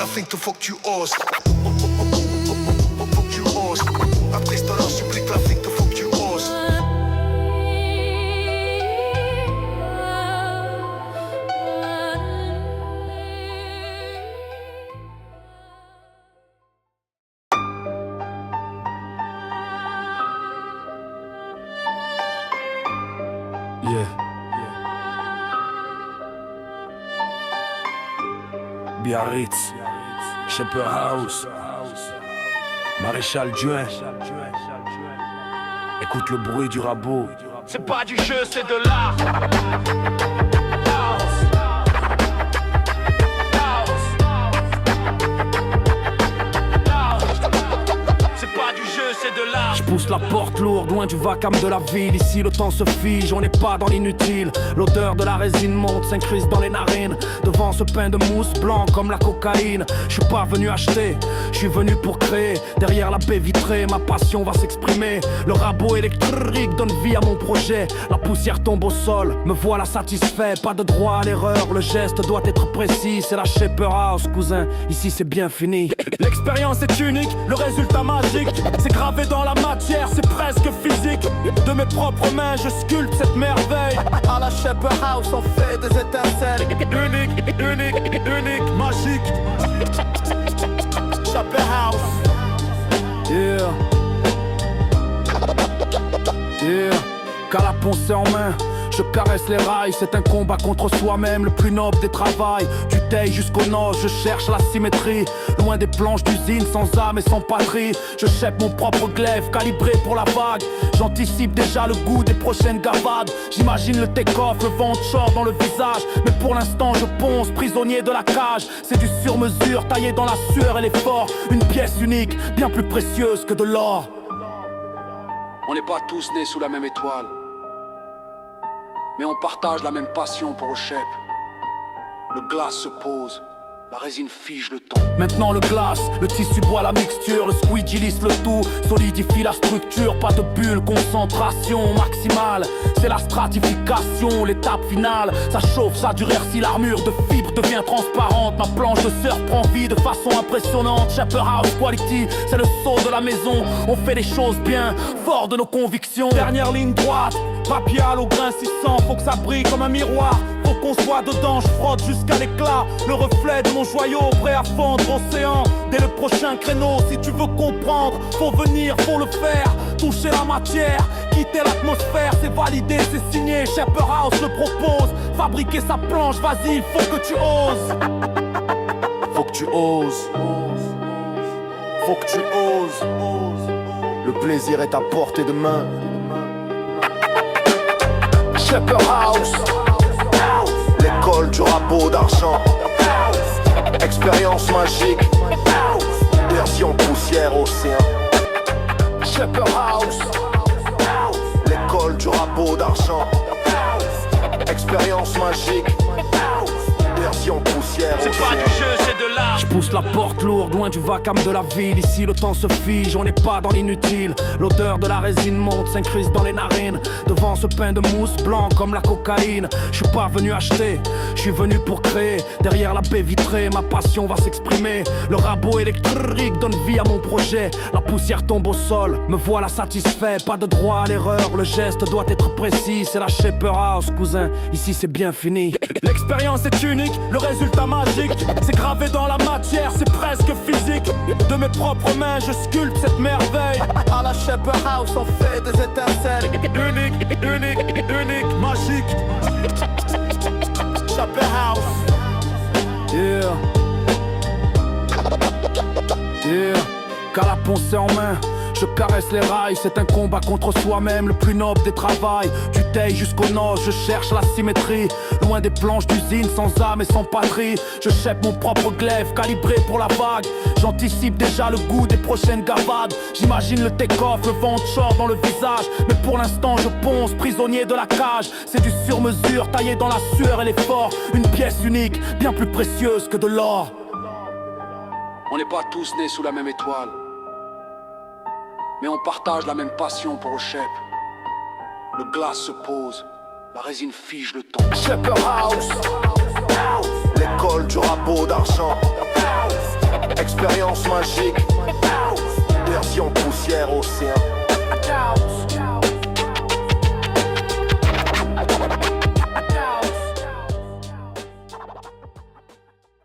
think to fuck you host. Fuck you host. Après ce temps-là, supplique la think to fuck you host. Yeah. Biarritz, Shepherd House, Maréchal Juin. Écoute le bruit du rabot. C'est pas du jeu, c'est de l'art. Je pousse la porte lourde, loin du vacarme de la ville. Ici le temps se fige, on n'est pas dans l'inutile. L'odeur de la résine monte, s'incruste dans les narines. Devant ce pain de mousse blanc comme la cocaïne. Je suis pas venu acheter, je suis venu pour créer. Derrière la baie vitrée, ma passion va s'exprimer. Le rabot électrique donne vie à mon projet. La poussière tombe au sol, me voilà satisfait. Pas de droit à l'erreur, le geste doit être précis. C'est la Shepherd House, cousin, ici c'est bien fini. L'expérience est unique, le résultat magique. C'est gravé dans la matière, c'est presque physique. De mes propres mains, je sculpte cette merveille. À la Shepherd House, on fait des étincelles. Unique, unique, unique, magique. Shepherd House. Yeah. Yeah. Qu'à la poncée en main, je caresse les rails, c'est un combat contre soi-même, le plus noble des travails. Du Teil jusqu'au nord, je cherche la symétrie. Loin des planches d'usine, sans âme et sans patrie. Je chèpe mon propre glaive, calibré pour la vague. J'anticipe déjà le goût des prochaines gavades. J'imagine le take-off, le vent de short dans le visage. Mais pour l'instant je ponce, prisonnier de la cage. C'est du sur-mesure, taillé dans la sueur et l'effort. Une pièce unique, bien plus précieuse que de l'or. On n'est pas tous nés sous la même étoile, mais on partage la même passion pour le chep. Le glace se pose, la résine fige le temps. Maintenant le glace, le tissu boit la mixture. Le squeegee lisse le tout, solidifie la structure. Pas de bulle, concentration maximale. C'est la stratification, l'étape finale. Ça chauffe, ça durcit, l'armure de fibre devient transparente. Ma planche de surf prend vie de façon impressionnante. Shepherd House Quality, c'est le saut de la maison. On fait les choses bien, fort de nos convictions. Dernière ligne droite, papier à l'eau grincissant. Faut que ça brille comme un miroir, faut qu'on soit dedans. Je frotte jusqu'à l'éclat, le reflet de mon joyau, prêt à fondre océan. Dès le prochain créneau, si tu veux comprendre, faut venir, faut le faire. Toucher la matière, quitter l'atmosphère, c'est validé, c'est signé. Shepherd House le propose, fabriquer sa planche, vas-y, faut que tu oses. Faut que tu oses. Faut que tu oses. Le plaisir est à portée de main. Shepherd House, l'école du rabot d'argent. Expérience magique, version poussière océan. Shepherd House, l'école du rabot d'argent. Expérience magique, version poussière C'est pas océan. du jeu, c'est de l'art. Je pousse la porte lourde, loin du vacarme de la ville. Ici le temps se fige, on n'est pas dans l'inutile. L'odeur de la résine monte, s'incruste dans les narines. Devant ce pain de mousse blanc comme la cocaïne. Je suis pas venu acheter, je suis venu pour créer. Derrière la baie vitrée, ma passion va s'exprimer. Le rabot électrique donne vie à mon projet. La poussière tombe au sol, me voilà satisfait. Pas de droit à l'erreur, le geste doit être précis. C'est la Shepherd House, cousin, ici c'est bien fini. L'expérience est unique, le résultat magique. C'est gravé dans la matière, c'est presque physique. De mes propres mains, je sculpte cette merveille. À la Shepherd House, on fait des étincelles. Unique, unique, unique, magique. Shepherd House. Yeah. Yeah. Qu'à la poncée en main, je caresse les rails, c'est un combat contre soi-même, le plus noble des travails. Du Teil jusqu'au nord, je cherche la symétrie. Loin des planches d'usine, sans âme et sans patrie. Je chèpe mon propre glaive, calibré pour la vague. J'anticipe déjà le goût des prochaines gavades. J'imagine le take-off, le vent de short dans le visage. Mais pour l'instant je ponce, prisonnier de la cage. C'est du sur-mesure, taillé dans la sueur et l'effort. Une pièce unique, bien plus précieuse que de l'or. On n'est pas tous nés sous la même étoile, mais on partage la même passion pour le chep. Le glace se pose, la résine fige le temps. Shepherd House, l'école du rabot d'argent. Expérience magique, version poussière océan.